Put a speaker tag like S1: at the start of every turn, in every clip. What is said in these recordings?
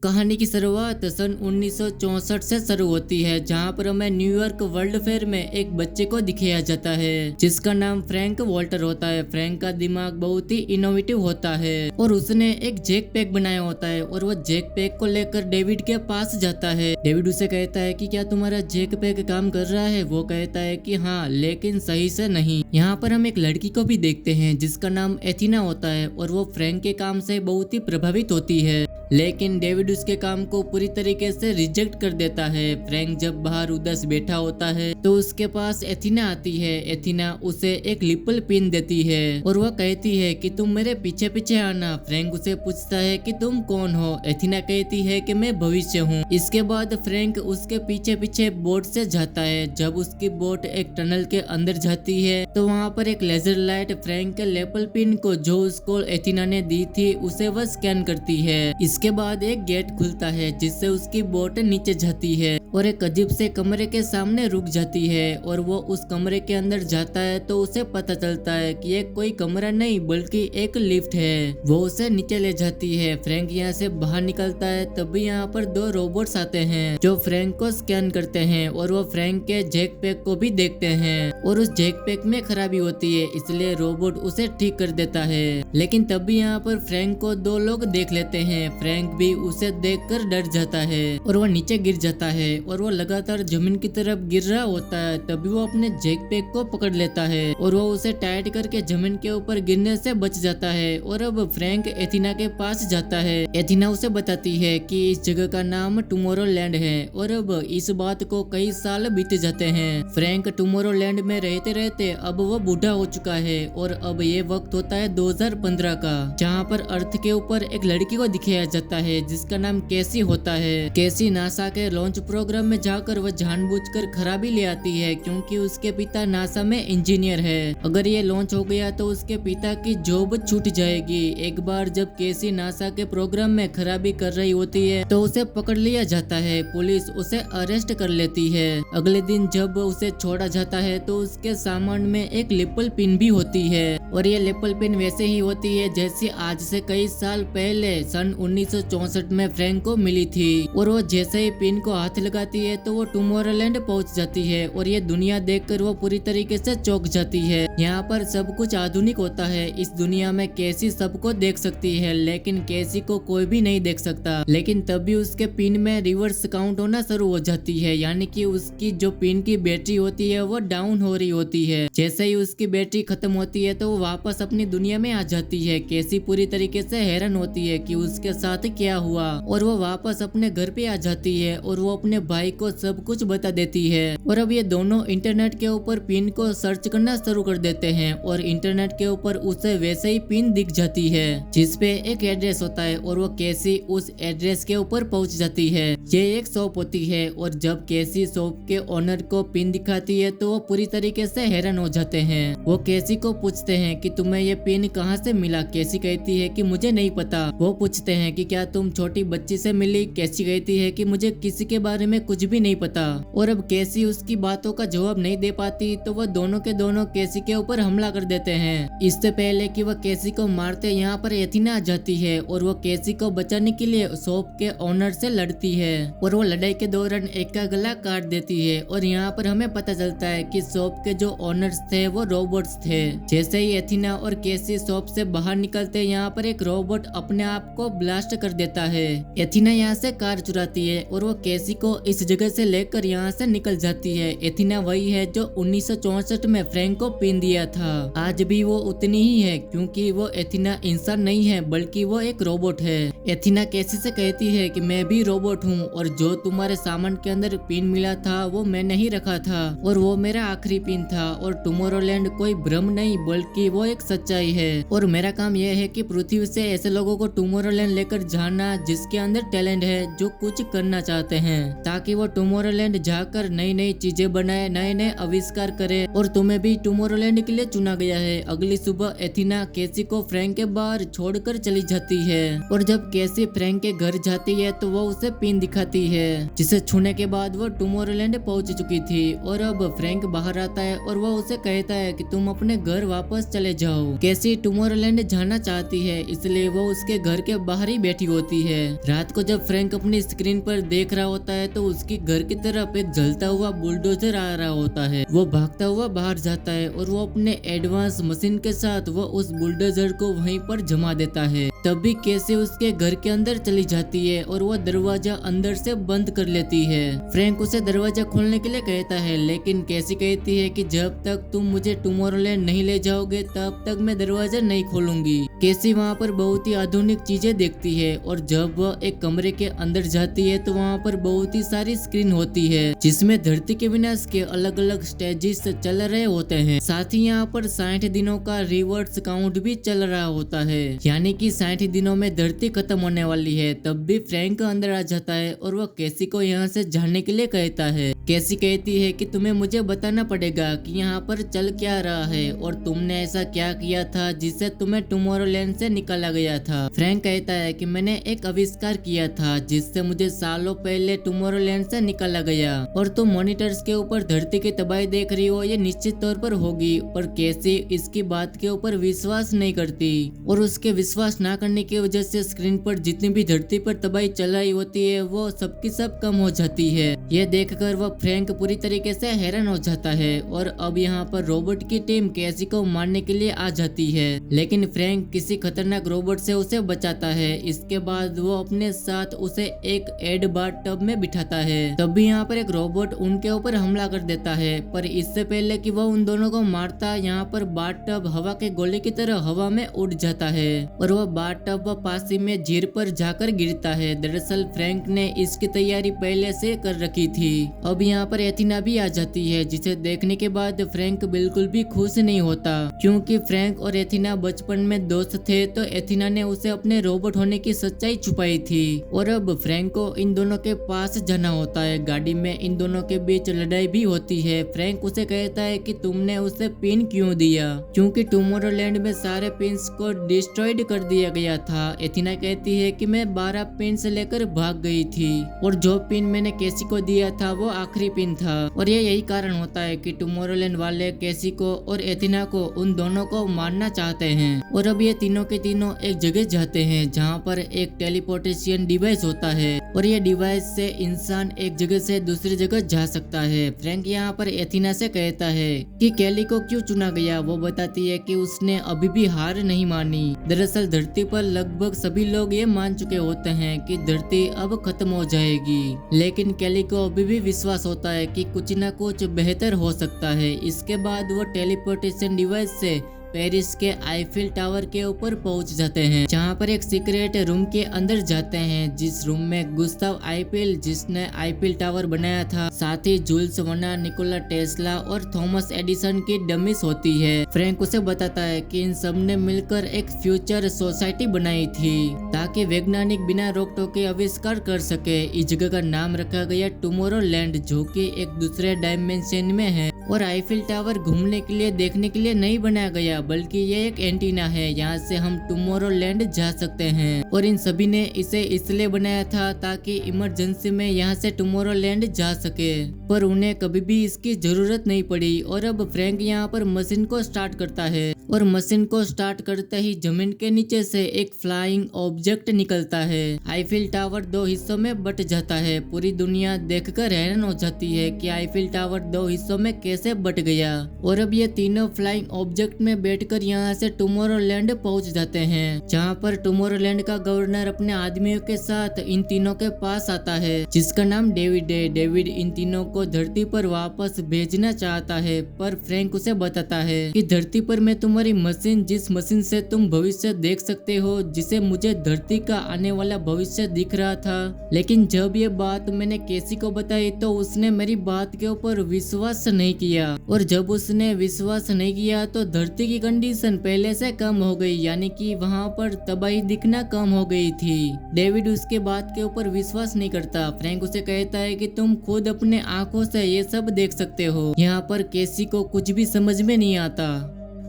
S1: कहानी की शुरुआत सन 1964 से शुरू होती है, जहां पर हमें न्यूयॉर्क वर्ल्ड फेयर में एक बच्चे को दिखाया जाता है जिसका नाम फ्रैंक वॉल्टर होता है। फ्रैंक का दिमाग बहुत ही इनोवेटिव होता है और उसने एक जैक पैक बनाया होता है और वो जैक पैक को लेकर डेविड के पास जाता है। डेविड उसे कहता है कि क्या तुम्हारा जैक पैक काम कर रहा है? वो कहता है कि हाँ, लेकिन सही से नहीं। यहाँ पर हम एक लड़की को भी देखते हैं जिसका नाम एथिना होता है और वो फ्रैंक के काम से बहुत ही प्रभावित होती है, लेकिन डेविड उसके काम को पूरी तरीके से रिजेक्ट कर देता है। फ्रैंक जब बाहर उदास बैठा होता है तो उसके पास एथिना आती है। एथिना उसे एक लिपल पिन देती है और वह कहती है कि तुम मेरे पीछे पीछे आना। फ्रैंक उसे पूछता है कि तुम कौन हो? एथिना कहती है कि मैं भविष्य हूँ। इसके बाद फ्रैंक उसके पीछे पीछे बोट से जाता है। जब उसकी बोट एक टनल के अंदर जाती है तो वहाँ पर एक लेजर लाइट फ्रैंक के लेपल पिन को जो उसको एथिना ने दी थी उसे वह स्कैन करती है। इसके बाद एक गेट खुलता है जिससे उसकी बोट नीचे जाती है और एक अजीब से कमरे के सामने रुक जाती है और वो उस कमरे के अंदर जाता है तो उसे पता चलता है कि ये कोई कमरा नहीं बल्कि एक लिफ्ट है। वो उसे नीचे ले जाती है। फ्रैंक यहाँ से बाहर निकलता है तभी यहाँ पर दो रोबोट्स आते हैं जो फ्रैंक को स्कैन करते हैं और वो फ्रैंक के जैक पैक को भी देखते हैं और उस जैक पैक में खराबी होती है, इसलिए रोबोट उसे ठीक कर देता है। लेकिन तभी यहाँ पर फ्रैंक को दो लोग देख लेते हैं। फ्रैंक भी उसे देखकर डर जाता है और वो नीचे गिर जाता है और वो लगातार जमीन की तरफ गिर रहा होता है। तभी वो अपने जैक पैक को पकड़ लेता है और वो उसे टाइट करके जमीन के ऊपर गिरने से बच जाता है। और अब फ्रैंक एथिना के पास जाता है। एथिना उसे बताती है कि इस जगह का नाम टुमारोलैंड है और अब इस बात को कई साल बीत जाते हैं। फ्रैंक टुमारोलैंड में रहते रहते अब वो बूढ़ा हो चुका है और अब ये वक्त होता है 2015 का, जहाँ पर अर्थ के ऊपर एक लड़की को दिखाया जाता है जिसका नाम कैसी होता है। कैसी नासा के लॉन्च प्रोग्राम में जाकर वह जानबूझकर खराबी ले आती है क्योंकि उसके पिता नासा में इंजीनियर है। अगर ये लॉन्च हो गया तो उसके पिता की जॉब छूट जाएगी। एक बार जब कैसी नासा के प्रोग्राम में खराबी कर रही होती है तो उसे पकड़ लिया जाता है। पुलिस उसे अरेस्ट कर लेती है। अगले दिन जब उसे छोड़ा जाता है तो उसके सामान में एक लेपल पिन भी होती है और ये लेपल पिन वैसे ही होती है जैसी आज से कई साल पहले सन 1964 में फ्रैंक को मिली थी। और वो जैसे ही पिन को हाथ लगाती है तो वो टुमारोलैंड पहुंच जाती है और ये दुनिया देखकर वो पूरी तरीके से चौंक जाती है। यहाँ पर सब कुछ आधुनिक होता है। इस दुनिया में कैसी सबको देख सकती है लेकिन कैसी को कोई भी नहीं देख सकता। लेकिन तभी उसके पिन में रिवर्स काउंट होना शुरू हो जाती है, यानी कि उसकी जो पिन की बैटरी होती है वो डाउन हो रही होती है। जैसे ही उसकी बैटरी खत्म होती है तो वो वापस अपनी दुनिया में आ जाती है। कैसी पूरी तरीके से हैरान होती है कि उसके साथ क्या हुआ और वो वापस अपने घर पे आ जाती है और वो अपने भाई को सब कुछ बता देती है। और अब ये दोनों इंटरनेट के ऊपर पिन को सर्च करना शुरू कर देते हैं और इंटरनेट के ऊपर उसे वैसे ही पिन दिख जाती है जिसपे एक एड्रेस होता है और वो कैसी उस एड्रेस के ऊपर पहुंच जाती है। ये एक शॉप होती है और जब कैसी शॉप के ओनर को पिन दिखाती है तो वो पूरी तरीके से हैरान हो जाते हैं। वो कैसी को पूछते हैं कि तुम्हें ये पिन कहाँ से मिला? कैसी कहती है कि मुझे नहीं पता। वो पूछते हैं कि क्या तुम छोटी बच्ची से मिली? कैसी कहती है कि मुझे किसी के बारे में कुछ भी नहीं पता। और अब कैसी उसकी बातों का जवाब नहीं दे पाती तो वह दोनों के दोनों कैसी के ऊपर हमला कर देते हैं। इससे पहले कि वह कैसी को मारते यहाँ पर एथिना आ जाती है और वो कैसी को बचाने के लिए शॉप के ओनर से लड़ती है और वो लड़ाई के दौरान एक का गला काट देती है। और यहाँ पर हमें पता चलता है कि शॉप के जो ओनर्स थे वो रोबोट्स थे। जैसे ही एथिना और कैसी शॉप से बाहर निकलते यहाँ पर एक रोबोट अपने आप को ब्लास्ट कर देता है। एथिना यहाँ से कार चुराती है और वो कैसी को इस जगह से लेकर यहाँ से निकल जाती है। एथिना वही है जो 1964 में फ्रैंक को पिन दिया था। आज भी वो उतनी ही है क्योंकि वो एथिना इंसान नहीं है बल्कि वो एक रोबोट है। एथिना कैसी से कहती है कि मैं भी रोबोट हूँ और जो तुम्हारे सामान के अंदर पिन मिला था वो मैंने ही रखा था और वो मेरा आखिरी पिन था और टुमारोलैंड कोई भ्रम नहीं बल्कि वो एक सच्चाई है। और मेरा काम यह है कि पृथ्वी से ऐसे लोगों को टुमारोलैंड लेकर जाना जिसके अंदर टैलेंट है, जो कुछ करना चाहते हैं, ताकि वो टुमारोलैंड जाकर नई नई चीजें बनाए, नए नए आविष्कार करे। और तुम्हें भी टुमारोलैंड के लिए चुना गया है। अगली सुबह एथिना कैसी को फ्रैंक के बाहर छोड़कर चली जाती है और जब कैसी फ्रैंक के घर जाती है तो वो उसे पिन दिखाती है जिसे छूने के बाद वो टुमारोलैंड पहुंच चुकी थी। और अब फ्रैंक बाहर आता है और वो उसे कहता है कि तुम अपने घर वापस चले जाओ। कैसी टुमारोलैंड जाना चाहती है, इसलिए वो उसके घर के बाहर ही बैठी होती है। रात को जब फ्रैंक अपनी स्क्रीन पर देख रहा होता है तो उसकी घर की तरफ एक जलता हुआ बुलडोजर आ रहा होता है। वो भागता हुआ बाहर जाता है और वो अपने एडवांस मशीन के साथ वो उस बुलडोजर को वहीं पर जमा देता है। तभी कैसे उसके घर के अंदर चली जाती है और वो दरवाजा अंदर से बंद कर लेती है। फ्रैंक उसे दरवाजा खोलने के लिए कहता है, लेकिन कैसी कहती है कि जब तक तुम मुझे टुमारोलैंड नहीं ले जाओगे तब तक मैं दरवाजा नहीं खोलूंगी। कैसी वहाँ पर बहुत ही आधुनिक चीजें देखती है और जब वह एक कमरे के अंदर जाती है तो वहाँ पर बहुत ही सारी स्क्रीन होती है जिसमें धरती के विनाश के अलग अलग स्टेजेस चल रहे होते हैं। साथ ही यहाँ पर 60 दिनों का रिवर्स काउंट भी चल रहा होता है, यानी कि 60 दिनों में धरती खत्म होने वाली है। तब भी फ्रैंक अंदर आ जाता है और वह कैसी को यहाँ से जाने के लिए कहता है। कैसी कहती है कि तुम्हें मुझे बताना पड़ेगा कि यहाँ पर चल क्या रहा है और तुमने ऐसा क्या किया था जिससे तुम्हें टुमारोलैंड से निकाला गया था। फ्रैंक कहता है कि मैंने एक आविष्कार किया था जिससे मुझे सालों पहले टुमारोलैंड से निकाला गया और तुम मॉनिटर्स के ऊपर धरती की तबाही देख रही हो, ये निश्चित तौर पर होगी। पर कैसी इसकी बात के ऊपर विश्वास नहीं करती और उसके विश्वास न करने की वजह से स्क्रीन पर जितनी भी धरती पर तबाही चल रही होती है वो सबकी सब कम हो जाती है। यह देखकर वह फ्रैंक पूरी तरीके से हैरान हो जाता है और अब यहाँ पर रोबोट की टीम कैसी को मारने के लिए आ जाती है, लेकिन फ्रैंक किसी खतरनाक रोबोट से उसे बचाता है। इसके बाद वो अपने साथ उसे एक एड बाथ टब में बिठाता है। तब भी यहाँ पर एक रोबोट उनके ऊपर हमला कर देता है, पर इससे पहले कि वह उन दोनों को मारता यहाँ पर बाथ टब हवा के गोले की तरह हवा में उड़ जाता है और वह बाथ टब पास ही में झील पर जाकर गिरता है। दरअसल फ्रैंक ने इसकी तैयारी पहले से कर रखी थी। अब यहाँ पर एथिना भी आ जाती है जिसे देखने के बाद फ्रैंक बिल्कुल भी खुश नहीं होता, क्योंकि फ्रैंक और एथिना बचपन में दोस्त थे तो एथिना ने उसे अपने रोबोट होने की सच्चाई छुपाई थी और अब फ्रैंक को इन दोनों के पास जाना होता है। गाड़ी में इन दोनों के बीच लड़ाई भी होती है। फ्रैंक उसे कहता है कि तुमने उसे पिन क्यों दिया, क्योंकि टुमारोलैंड में सारे पिन्स को डिस्ट्रॉयड कर दिया गया था। एथिना कहती है कि मैं 12 पिन से लेकर भाग गई थी और जो पिन मैंने कैसी को दिया था वो आखिरी पिन था और ये यही कारण होता है कि टुमारोलैंड वाले कैसी को और एथिना को उन दोनों को मारना चाहते हैं। और अब ये तीनों के तीनों एक जगह जाते हैं जहाँ पर एक टेलीपोर्टेशन डिवाइस होता है और ये डिवाइस से इंसान एक जगह से दूसरी जगह जा सकता है। फ्रैंक यहाँ पर एथिना से कहता है कि कैली को क्यों चुना गया। वो बताती है कि उसने अभी भी हार नहीं मानी। दरअसल धरती पर लगभग सभी लोग ये मान चुके होते हैं कि धरती अब खत्म हो जाएगी, लेकिन कैली को अभी भी विश्वास होता है कि कुछ न कुछ बेहतर हो सकता है। इसके बाद वो टेलीपोर्टेशन डिवाइस से पेरिस के आईफिल टावर के ऊपर पहुंच जाते हैं, जहां पर एक सीक्रेट रूम के अंदर जाते हैं जिस रूम में गुस्ताव आईफिल, जिसने आईफिल टावर बनाया था, साथ ही जूल्स वर्न, निकोला टेस्ला और थॉमस एडिसन की डमीज होती है। फ्रैंक उसे बताता है कि इन सब ने मिलकर एक फ्यूचर सोसाइटी बनाई थी ताकि वैज्ञानिक बिना रोक टोक के आविष्कार कर सके। इस जगह का नाम रखा गया टुमारोलैंड, जो कि एक दूसरे डायमेंशन में है और आईफिल टावर घूमने के लिए देखने के लिए नहीं बनाया गया, बल्कि ये एक एंटीना है, यहाँ से हम टुमारोलैंड जा सकते हैं। और इन सभी ने इसे इसलिए बनाया था ताकि इमरजेंसी में यहाँ से टुमारोलैंड जा सके, पर उन्हें कभी भी इसकी जरूरत नहीं पड़ी। और अब फ्रैंक यहाँ पर मशीन को स्टार्ट करता है और मशीन को स्टार्ट करते ही जमीन के नीचे से एक फ्लाइंग ऑब्जेक्ट निकलता है। आईफिल टावर 2 हिस्सों में बट जाता है। पूरी दुनिया देखकर हैरान हो जाती है कि आईफिल टावर 2 हिस्सों में कैसे बट गया। और अब ये तीनों फ्लाइंग ऑब्जेक्ट में बैठकर यहाँ से टुमारोलैंड पहुँच जाते हैं, जहाँ पर टुमारोलैंड का गवर्नर अपने आदमियों के साथ इन तीनों के पास आता है, जिसका नाम डेविड है। डेविड इन तीनों को धरती पर वापस भेजना चाहता है, पर फ्रैंक उसे बताता है कि धरती पर मैं तुम्हारी मशीन, जिस मशीन से तुम भविष्य देख सकते हो, जिसे मुझे धरती का आने वाला भविष्य दिख रहा था, लेकिन जब ये बात मैंने कैसी को बताई तो उसने मेरी बात के ऊपर विश्वास नहीं किया, और जब उसने विश्वास नहीं किया तो धरती की कंडीशन पहले से कम हो गई, यानी कि वहाँ पर तबाही दिखना कम हो गई थी। डेविड उसके बात के ऊपर विश्वास नहीं करता। फ्रैंक उसे कहता है कि तुम खुद अपने आंखों से ये सब देख सकते हो। यहाँ पर कैसी को कुछ भी समझ में नहीं आता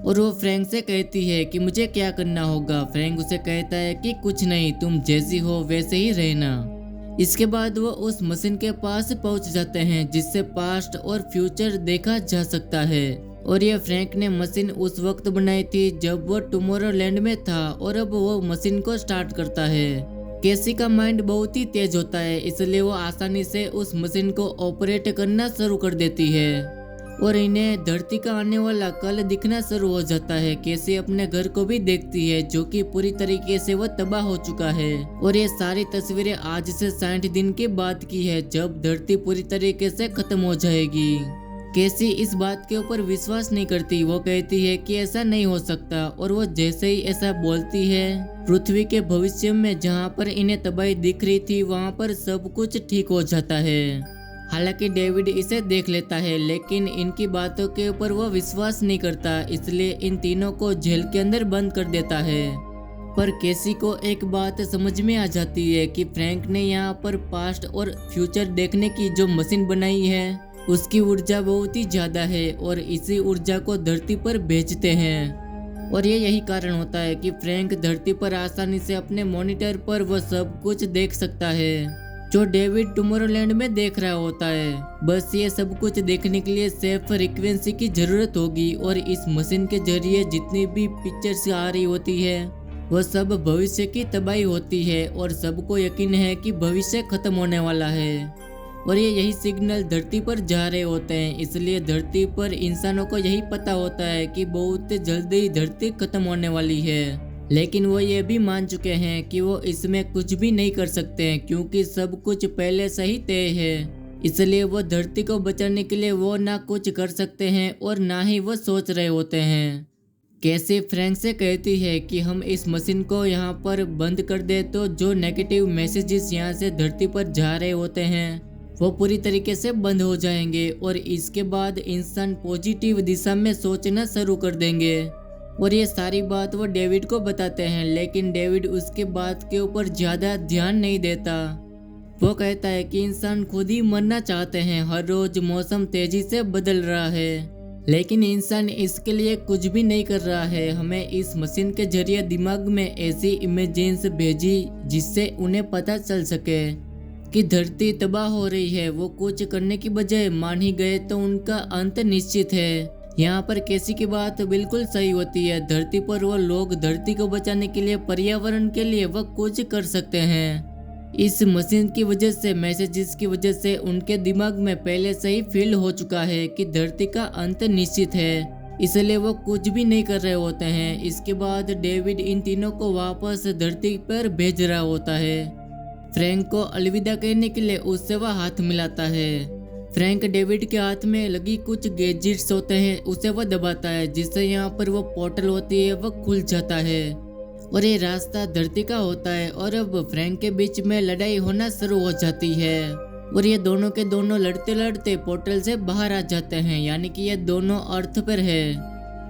S1: और वो फ्रैंक से कहती है कि मुझे क्या करना होगा। फ्रैंक उसे कहता है कि कुछ नहीं, तुम जैसी हो वैसे ही रहना। इसके बाद वो उस मशीन के पास पहुंच जाते हैं जिससे पास्ट और फ्यूचर देखा जा सकता है। और ये फ्रैंक ने मशीन उस वक्त बनाई थी जब वो टुमारोलैंड में था और अब वो मशीन को स्टार्ट करता है। केसी का माइंड बहुत ही तेज होता है, इसलिए वो आसानी से उस मशीन को ऑपरेट करना शुरू कर देती है और इन्हें धरती का आने वाला कल दिखना शुरू हो जाता है। केसी अपने घर को भी देखती है जो कि पूरी तरीके से वो तबाह हो चुका है और ये सारी तस्वीरें आज से 60 दिन के बाद की है जब धरती पूरी तरीके से खत्म हो जाएगी। केसी इस बात के ऊपर विश्वास नहीं करती। वो कहती है कि ऐसा नहीं हो सकता और वो जैसे ही ऐसा बोलती है पृथ्वी के भविष्य में जहाँ पर इन्हें तबाही दिख रही थी वहाँ पर सब कुछ ठीक हो जाता है। हालांकि डेविड इसे देख लेता है लेकिन इनकी बातों के ऊपर वो विश्वास नहीं करता, इसलिए इन तीनों को जेल के अंदर बंद कर देता है। पर केसी को एक बात समझ में आ जाती है कि फ्रैंक ने यहाँ पर पास्ट और फ्यूचर देखने की जो मशीन बनाई है उसकी ऊर्जा बहुत ही ज्यादा है और इसी ऊर्जा को धरती पर भेजते हैं और ये यही कारण होता है कि फ्रैंक धरती पर आसानी से अपने मॉनिटर पर वह सब कुछ देख सकता है जो डेविड टुमारोलैंड में देख रहा होता है। बस ये सब कुछ देखने के लिए सेफ फ्रीक्वेंसी की जरूरत होगी और इस मशीन के जरिए जितनी भी पिक्चर्स आ रही होती है वह सब भविष्य की तबाही होती है और सबको यकीन है कि भविष्य खत्म होने वाला है और ये यही सिग्नल धरती पर जा रहे होते हैं। इसलिए धरती पर इंसानों को यही पता होता है कि बहुत जल्दी धरती खत्म होने वाली है, लेकिन वो ये भी मान चुके हैं कि वो इसमें कुछ भी नहीं कर सकते हैं क्योंकि सब कुछ पहले से ही तय है। इसलिए वो धरती को बचाने के लिए वो ना कुछ कर सकते हैं और ना ही वो सोच रहे होते हैं। केसी फ्रैंक से कहती है कि हम इस मशीन को यहाँ पर बंद कर दे तो जो नेगेटिव मैसेजेस यहाँ से धरती पर जा रहे होते हैं वो पूरी तरीके से बंद हो जाएंगे और इसके बाद इंसान पॉजिटिव दिशा में सोचना शुरू कर देंगे। और ये सारी बात वो डेविड को बताते हैं लेकिन डेविड उसके बात के ऊपर ज्यादा ध्यान नहीं देता। वो कहता है कि इंसान खुद ही मरना चाहते हैं, हर रोज मौसम तेजी से बदल रहा है लेकिन इंसान इसके लिए कुछ भी नहीं कर रहा है। हमें इस मशीन के जरिए दिमाग में ऐसी इमेजेस भेजी जिससे उन्हें पता चल सके कि धरती तबाह हो रही है। वो कुछ करने की बजाय मान ही गए तो उनका अंत निश्चित है। यहाँ पर केसी की बात बिल्कुल सही होती है। धरती पर वो लोग धरती को बचाने के लिए, पर्यावरण के लिए वह कुछ कर सकते हैं। इस मशीन की वजह से, मैसेजेस की वजह से उनके दिमाग में पहले से ही फील हो चुका है कि धरती का अंत निश्चित है, इसलिए वो कुछ भी नहीं कर रहे होते हैं। इसके बाद डेविड इन तीनों को वापस धरती पर भेज रहा होता है। फ्रैंक को अलविदा कहने के लिए उससे वह हाथ मिलाता है। फ्रैंक डेविड के हाथ में लगी कुछ गैजेट्स होते हैं उसे वह दबाता है जिससे यहाँ पर वो पोर्टल होती है वह खुल जाता है और ये रास्ता धरती का होता है और अब फ्रैंक के बीच में लड़ाई होना शुरू हो जाती है और ये दोनों के दोनों लड़ते लड़ते पोर्टल से बाहर आ जाते हैं, यानी कि ये दोनों अर्थ पर है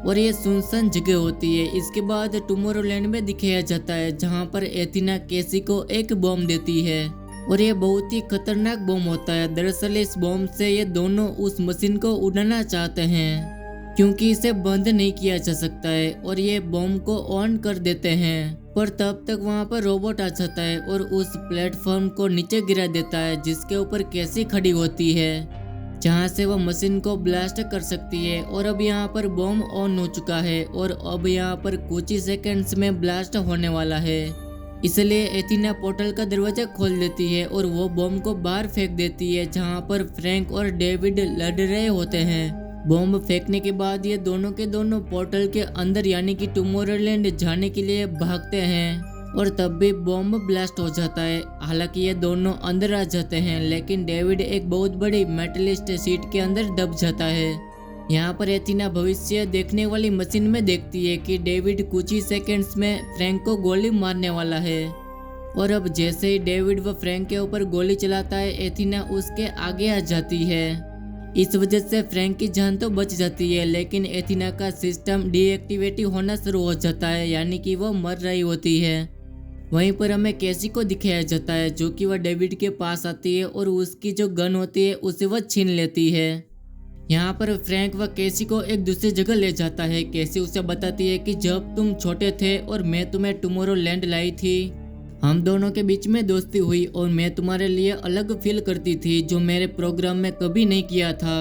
S1: और ये सुनसान जगह होती है। इसके बाद टुमारोलैंड में दिखाया जाता है जहाँ पर एथेना केसी को एक बॉम्ब देती है और ये बहुत ही खतरनाक बॉम्ब होता है। दरअसल इस बॉम्ब से ये दोनों उस मशीन को उड़ाना चाहते हैं क्योंकि इसे बंद नहीं किया जा सकता है और ये बॉम्ब को ऑन कर देते हैं, पर तब तक वहाँ पर रोबोट आ जाता है और उस प्लेटफॉर्म को नीचे गिरा देता है जिसके ऊपर केसी खड़ी होती है जहाँ से वह मशीन को ब्लास्ट कर सकती है। और अब यहाँ पर बॉम्ब ऑन हो चुका है और अब यहाँ पर कुछ ही सेकंड्स में ब्लास्ट होने वाला है, इसलिए एथेना पोर्टल का दरवाजा खोल देती है और वो बॉम्ब को बाहर फेंक देती है जहाँ पर फ्रैंक और डेविड लड़ रहे होते हैं। बॉम्ब फेंकने के बाद ये दोनों के दोनों पोर्टल के अंदर यानी कि टुमारोलैंड जाने के लिए भागते हैं और तब भी बॉम्ब ब्लास्ट हो जाता है। हालांकि ये दोनों अंदर आ जाते हैं लेकिन डेविड एक बहुत बड़ी मेटलिस्ट शीट के अंदर दब जाता है। यहाँ पर एथेना भविष्य देखने वाली मशीन में देखती है कि डेविड कुछ ही सेकंड्स में फ्रैंक को गोली मारने वाला है और अब जैसे ही डेविड व फ्रैंक के ऊपर गोली चलाता है एथेना उसके आगे आ जाती है। इस वजह से फ्रैंक की जान तो बच जाती है लेकिन एथेना का सिस्टम डीएक्टिवेट होना शुरू हो जाता है, यानी कि वो मर रही होती है। वहीं पर हमें केसी को दिखाया जाता है जो कि वह डेविड के पास आती है और उसकी जो गन होती है उसे वह छीन लेती है। यहाँ पर फ्रैंक व केसी को एक दूसरी जगह ले जाता है। केसी उसे बताती है कि जब तुम छोटे थे और मैं तुम्हें टुमारोलैंड लाई थी, हम दोनों के बीच में दोस्ती हुई और मैं तुम्हारे लिए अलग फील करती थी जो मेरे प्रोग्राम में कभी नहीं किया था।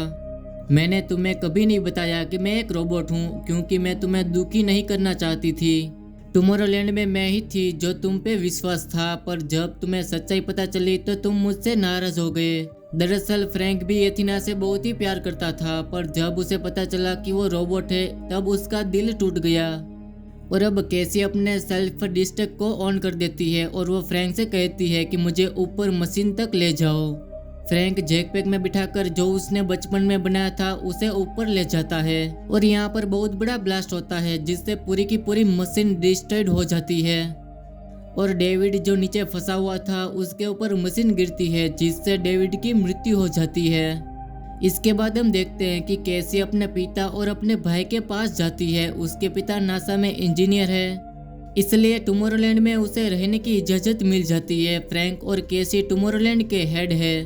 S1: मैंने तुम्हें कभी नहीं बताया कि मैं एक रोबोट हूँ, क्योंकि मैं तुम्हें दुखी नहीं करना चाहती थी। टुमारोलैंड में मैं ही थी जो तुम पे विश्वास था, पर जब तुम्हें सच्चाई पता चली तो तुम मुझसे नाराज हो गए। दरअसल फ्रैंक भी एथिना से बहुत ही प्यार करता था, पर जब उसे पता चला कि वो रोबोट है तब उसका दिल टूट गया। और अब कैसी अपने सेल्फ डिस्ट्रक्ट को ऑन कर देती है और वो फ्रैंक से कहती है कि मुझे ऊपर मशीन तक ले जाओ। फ्रैंक जैकपैक में बिठाकर जो उसने बचपन में बनाया था उसे ऊपर ले जाता है और यहाँ पर बहुत बड़ा ब्लास्ट होता है जिससे पूरी की पूरी मशीन डिस्ट्रॉयड हो जाती है। और डेविड जो नीचे फंसा हुआ था उसके ऊपर मशीन गिरती है जिससे डेविड की मृत्यु हो जाती है। इसके बाद हम देखते हैं कि कैसी अपने पिता और अपने भाई के पास जाती है। उसके पिता नासा में इंजीनियर है, इसलिए टुमारोलैंड में उसे रहने की इजाज़त मिल जाती है। फ्रैंक और केसी टुमारोलैंड के हेड है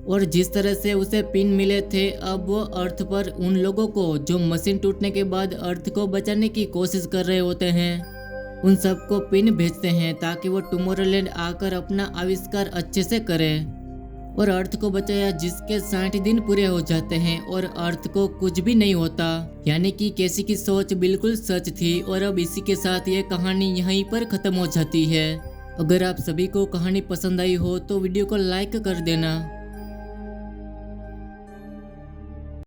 S1: और जिस तरह से उसे पिन मिले थे अब वो अर्थ पर उन लोगों को जो मशीन टूटने के बाद अर्थ को बचाने की कोशिश कर रहे होते हैं उन सबको पिन भेजते हैं ताकि वो टुमारोलैंड आकर अपना आविष्कार अच्छे से करे। और अर्थ को बचाया जिसके 60 दिन पूरे हो जाते हैं और अर्थ को कुछ भी नहीं होता। यानी कि केसी की सोच बिल्कुल सच थी। और अब इसी के साथ ये कहानी यहीं पर खत्म हो जाती है। अगर आप सभी को कहानी पसंद आई हो तो वीडियो को लाइक कर देना।